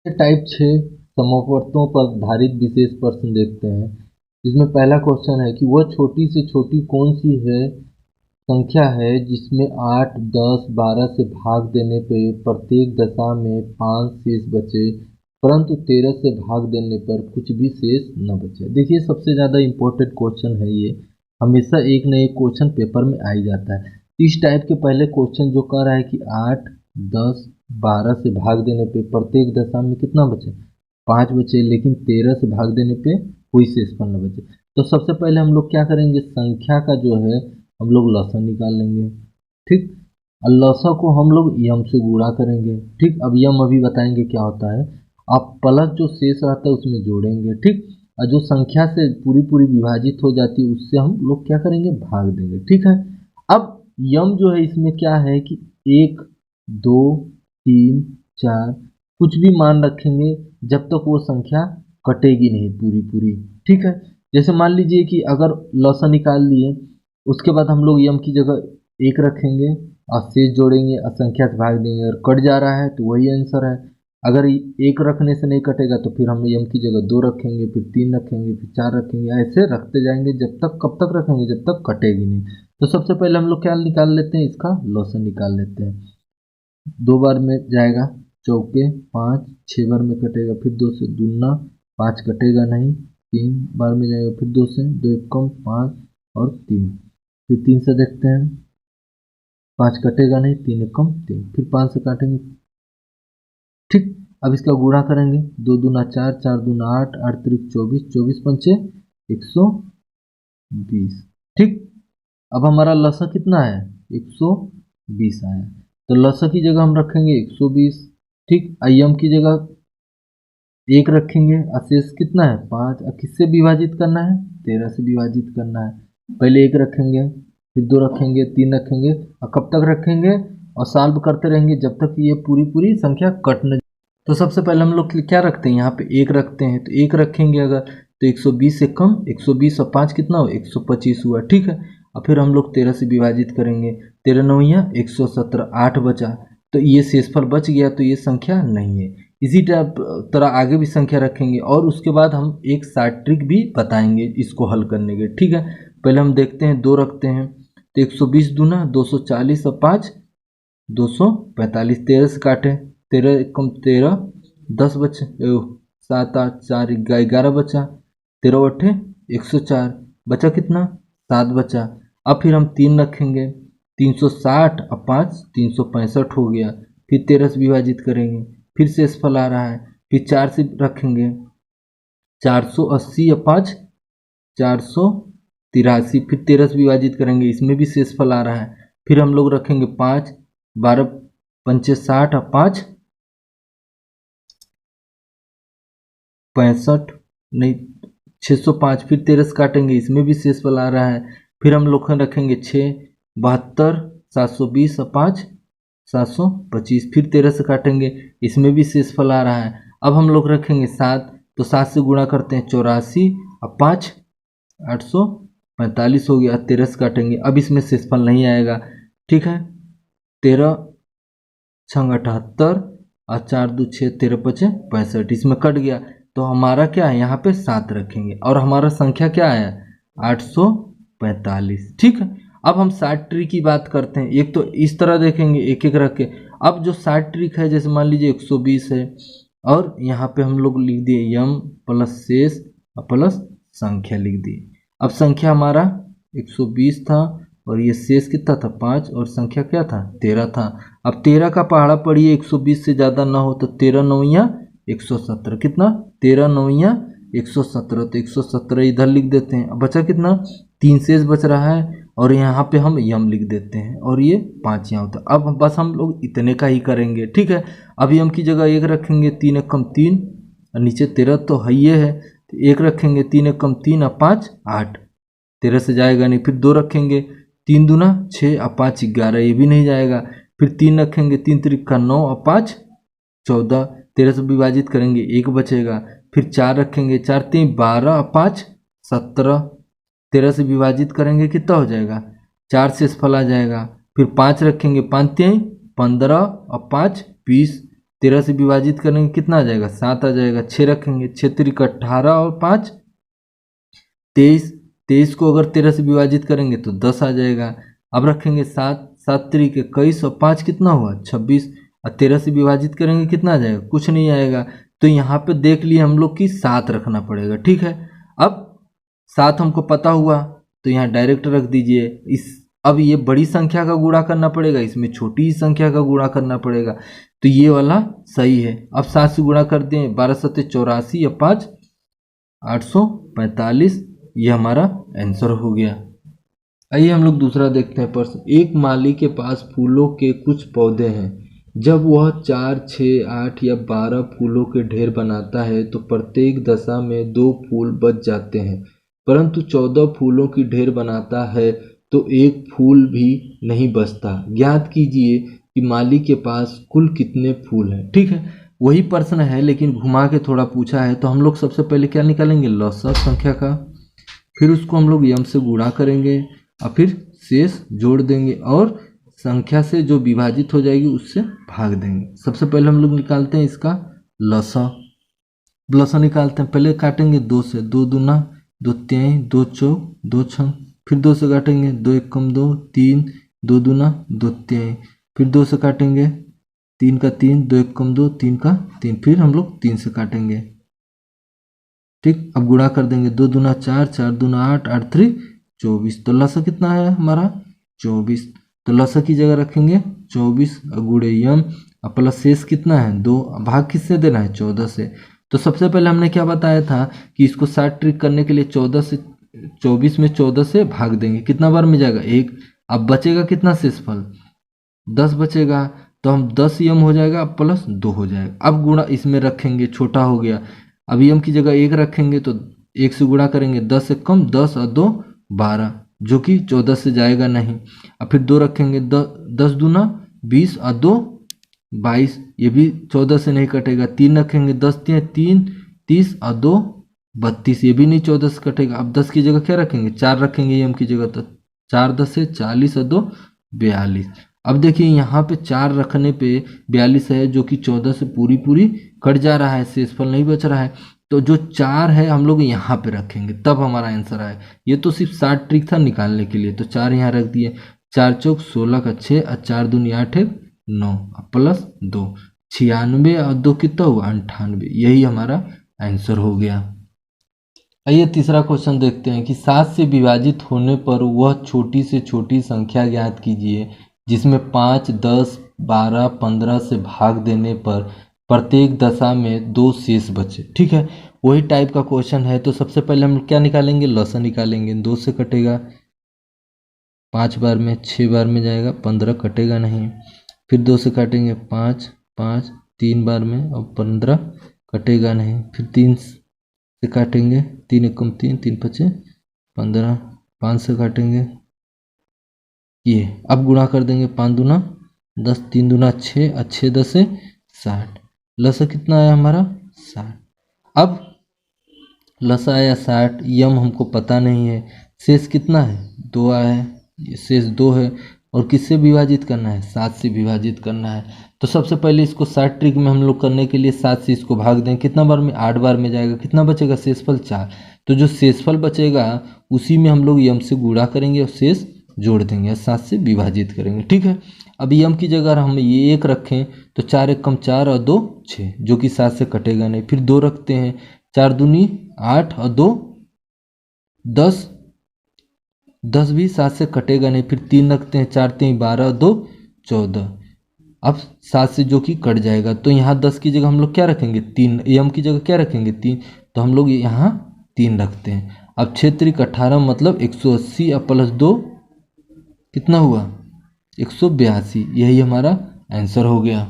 Type 6 समवर्तों पर आधारित विशेष प्रश्न देखते हैं। इसमें पहला क्वेश्चन है कि वह छोटी से छोटी कौन सी है संख्या है जिसमें 8, 10, 12 से भाग देने पे प्रत्येक दशा में 5 शेष बचे, परंतु 13 से भाग देने पर कुछ भी शेष न बचे। देखिए, सबसे ज़्यादा इम्पोर्टेंट क्वेश्चन है ये, हमेशा एक न एक क्वेश्चन पेपर में आ ही जाता है। इस टाइप के पहले क्वेश्चन जो कह रहा है कि 8, 10, 12 से भाग देने पे प्रत्येक दशा में कितना बचे, 5 बचे, लेकिन 13 से भाग देने पे कोई शेषफल न बचे। तो सबसे पहले हम लोग क्या करेंगे, संख्या का जो है हम लोग लसा निकाल लेंगे। ठीक, और लसा को हम लोग यम से गुणा करेंगे। ठीक, अब यम अभी बताएंगे क्या होता है। आप प्लस जो शेष रहता है उसमें जोड़ेंगे। ठीक, और जो संख्या से पूरी पूरी विभाजित हो जाती है उससे हम लोग क्या करेंगे, भाग देंगे। ठीक है, अब यम जो है इसमें क्या है कि 1, 2, 3, 4 कुछ भी मान रखेंगे जब तक वो संख्या कटेगी नहीं पूरी पूरी। ठीक है, जैसे मान लीजिए कि अगर लसा निकाल लिए, उसके बाद हम लोग यम की जगह 1 रखेंगे और शेष जोड़ेंगे और संख्या से भाग देंगे, और कट जा रहा है तो वही आंसर है। अगर 1 रखने से नहीं कटेगा तो फिर हम यम की जगह 2 रखेंगे, फिर 3 रखेंगे, फिर 4 रखेंगे, ऐसे रखते जाएंगे जब तक, कब तक रखेंगे, जब तक कटेगी नहीं। तो सबसे पहले हम लोग क्या निकाल लेते हैं, इसका लॉसन निकाल लेते हैं। 2 बार में जाएगा चौके 5, 6 बार में कटेगा, फिर 2 से दूना 5 कटेगा नहीं, 3 बार में जाएगा, फिर 2 से 2 कम 5 और 3, फिर 3 से देखते हैं 5 कटेगा नहीं, 3 कम 3, फिर 5 से काटेंगे। ठीक, अब इसका गुणा करेंगे, 2 दूना 4, 4 दूना 8, 8 त्रिक 24, 24 पंचे 120। ठीक, अब हमारा लसा कितना है, 120 आया, तो लसा की जगह हम रखेंगे 120। ठीक, यम की जगह 1 रखेंगे, शेष कितना है 5, और किससे विभाजित करना है, 13 से विभाजित करना है। पहले 1 रखेंगे, फिर 2 रखेंगे, 3 रखेंगे, और कब तक रखेंगे, और सॉल्व करते रहेंगे जब तक ये पूरी पूरी संख्या कट न। तो सबसे पहले हम लोग क्या रखते हैं, यहाँ पे 1 रखते हैं, तो 1 रखेंगे अगर तो 120 से कम, 120 और 5 कितना हुआ, 125 हुआ। ठीक है, और फिर हम लोग 13 से विभाजित करेंगे, 13 9 117, 8 बचा, तो ये शेषफल बच गया, तो ये संख्या नहीं है। इसी तरह आगे भी संख्या रखेंगे, और उसके बाद हम एक शॉर्ट ट्रिक भी बताएंगे इसको हल करने के। ठीक है, पहले हम देखते हैं 2 रखते हैं, तो 120 दूना 240 और 5 245, 13 से काटे, 13 कम 13, 10 बचे, 7 8 4 11 बचा, 13 अट्ठे 104, बचा कितना 7 बचा। अब फिर हम 3 रखेंगे, 360 और 5 365 हो गया, फिर 13 से विभाजित करेंगे, फिर शेषफल आ रहा है, फिर 4 से रखेंगे, 480 और 5 483, फिर 13 से विभाजित करेंगे, इसमें भी शेषफल आ रहा है, फिर हम लोग रखेंगे 5, 12 पंचे 60 और 5 65, नहीं 605, फिर 13 से काटेंगे, इसमें भी शेषफल आ रहा है, फिर हम लोग रखेंगे 6, 72, 720 और 5 725, फिर 13 से काटेंगे, इसमें भी शेषफल आ रहा है। अब हम लोग रखेंगे 7, तो 7 से गुणा करते हैं 84 और 5 845 हो गया, 13 से काटेंगे, अब इसमें शेषफल नहीं आएगा। ठीक है, 13 6 78 और 4 2 6 13 5 65, इसमें कट गया, तो हमारा क्या है, यहाँ पे 7 रखेंगे, और हमारा संख्या क्या है 845। ठीक है, अब हम शॉर्ट ट्रिक की बात करते हैं। एक तो इस तरह देखेंगे एक एक रख के, अब जो शॉर्ट ट्रिक है, जैसे मान लीजिए 120 है, और यहाँ पे हम लोग लिख दिए यम प्लस शेष और प्लस संख्या लिख दिए। अब संख्या हमारा 120 था, और ये शेष कितना था 5, और संख्या क्या था 13 था। अब 13 का पहाड़ा पढ़िए, 120 से ज़्यादा ना हो, तो 13 9 117, कितना 13 9 117, तो 117 इधर लिख देते हैं। अब बचा कितना 3 शेष बच रहा है, और यहाँ पे हम यम लिख देते हैं, और ये 5 यहाँ होता है। अब बस हम लोग इतने का ही करेंगे। ठीक है, अब यम की जगह 1 रखेंगे, 3 कम 3, और नीचे 13 तो है ये है, तो 1 रखेंगे, 3 कम 3 और 5 8, 13 से जाएगा नहीं, फिर 2 रखेंगे, 3 दूना 6 और 5 11, ये भी नहीं जाएगा, फिर 3 रखेंगे, 3 त्रिका 9 और 5 14, 13 से विभाजित करेंगे 1 बचेगा, फिर 4 रखेंगे, 4 3 12 और 5 17, 13 से विभाजित करेंगे कितना हो जाएगा 4 शेषफल आ जाएगा, फिर 5 रखेंगे, 5 3 15 और 5 20, 13 से विभाजित करेंगे कितना आ जाएगा 7 आ जाएगा। 6 रखेंगे, 6 त्रिक 18 और 5 23, 23 को अगर 13 से विभाजित करेंगे तो 10 आ जाएगा। अब रखेंगे 7, 7 त्रिक 21 और 5 कितना हुआ 26, और 13 से विभाजित करेंगे कितना आ जाएगा कुछ नहीं आएगा। तो यहाँ पे देख लिए हम लोग कि 7 रखना पड़ेगा, ठीक है। अब 7 हमको पता हुआ तो यहाँ डायरेक्ट रख दीजिए। अब ये बड़ी संख्या का गुणा करना पड़ेगा, इसमें छोटी संख्या का गुणा करना पड़ेगा, तो ये वाला सही है। अब 7 से गुणा कर दें, 12 सत्ते 84 या 5 845, ये हमारा आंसर हो गया। आइए हम लोग दूसरा देखते हैं प्रश्न। एक माली के पास फूलों के कुछ पौधे हैं। जब वह 4, 6, 8 या 12 फूलों के ढेर बनाता है तो प्रत्येक दशा में 2 फूल बच जाते हैं, परंतु 14 फूलों की ढेर बनाता है तो एक फूल भी नहीं बचता। ज्ञात कीजिए कि माली के पास कुल कितने फूल हैं। ठीक है, वही प्रश्न है लेकिन घुमा के थोड़ा पूछा है। तो हम लोग सबसे पहले क्या निकालेंगे, लसाअ संख्या का, फिर उसको हम लोग यम से गुणा करेंगे और फिर शेष जोड़ देंगे और संख्या से जो विभाजित हो जाएगी उससे भाग देंगे। सबसे पहले हम लोग निकालते हैं इसका लसाअ निकालते हैं। पहले काटेंगे 2 से, 2 दूना 2 तिहाई 2 चौक 2 छम, फिर 2 से काटेंगे 2 एकम 2 3, 2 दूना 2 तिहाई, फिर 2 से काटेंगे 3 का 3 2 एकम 2 3 का 3, फिर हम लोग 3 से काटेंगे। ठीक, अब गुणा कर देंगे 2 दूना 4 4 दूना 8 8 3 24। तो लसाअ कितना है हमारा 24। तो लसाअ की जगह रखेंगे 24 गुणे यम और प्लस शेष कितना है 2, भाग किससे देना है 14 से। तो सबसे पहले हमने क्या बताया था कि इसको 60 ट्रिक करने के लिए 14 से 24 में 14 से भाग देंगे, कितना बार में जाएगा 1। अब बचेगा कितना शेषफल 10 बचेगा, तो हम 10 यम हो जाएगा प्लस 2 हो जाएगा। अब गुणा इसमें रखेंगे, छोटा हो गया, अब यम की जगह 1 रखेंगे तो 1 से गुणा करेंगे 10 से कम 10 और 2 12, जो कि 14 से जाएगा नहीं। अब फिर 2 रखेंगे 10 दूना 20 और 2 22, ये भी 14 से नहीं कटेगा। 3 रखेंगे 10 3 30 और 2 32, ये भी नहीं 14 से कटेगा। अब 10 की जगह क्या रखेंगे 4 रखेंगे यम की जगह, तो 4 10 से 40 और 2 42। अब देखिए यहाँ पे 4 रखने पे 42 है जो कि 14 से पूरी कट जा रहा है, शेषफल नहीं बच रहा है। तो जो 4 है हम लोग यहाँ पे रखेंगे तब हमारा आंसर आए। ये तो सिर्फ 60 ट्रिक था निकालने के लिए, तो 4 यहाँ रख दिए, 4 चौक 16 का 6 और 4 दूनी 8 है 9 प्लस 2 96 और 2 कितना हुआ 98, यही हमारा आंसर हो गया। आइए तीसरा क्वेश्चन देखते हैं कि 7 से विभाजित होने पर वह छोटी से छोटी संख्या ज्ञात कीजिए जिसमें 5, 10, 12, 15 से भाग देने पर प्रत्येक दशा में 2 शेष बचे। ठीक है, वही टाइप का क्वेश्चन है। तो सबसे पहले हम क्या निकालेंगे, लसाअ निकालेंगे। 2 से कटेगा 5 बार में, 6 बार में जाएगा, 15 कटेगा नहीं। फिर 2 से काटेंगे 5 5 3 बार में और 15 कटेगा नहीं। फिर 3 से काटेंगे 3 एकम 3 3 पचे 15, 5 से काटेंगे ये। अब गुणा कर देंगे 5 दूना 10 3 दूना 6 और 6 10 से 60। लसाअ कितना आया हमारा 60। अब लसाअ आया 60, यम हमको पता नहीं है, शेष कितना है 2 आया है, शेष 2 है और किससे विभाजित करना है 7 से विभाजित करना है। तो सबसे पहले इसको 60 ट्रिक में हम लोग करने के लिए 7 से इसको भाग दें, कितना बार में 8 बार में जाएगा, कितना बचेगा शेषफल 4। तो जो शेषफल बचेगा उसी में हम लोग यम से गुणा करेंगे और शेष जोड़ देंगे, 7 से विभाजित करेंगे। ठीक है, अब यम की जगह हम ये 1 रखें तो 4 एकम 4 और 2 6, जो कि 7 से कटेगा नहीं। फिर 2 रखते हैं, 4 दूनी 8 और 2 10, 10 भी 7 से कटेगा नहीं। फिर 3 रखते हैं, 4 3 12 और 2 14, अब 7 से जो कि कट जाएगा। तो यहाँ 10 की जगह हम लोग क्या रखेंगे 3, यम की जगह क्या रखेंगे 3, तो हम लोग यहाँ 3 रखते हैं। अब 6 त्रिक 18 मतलब 180 और प्लस 2 कितना हुआ 182, यही हमारा आंसर हो गया।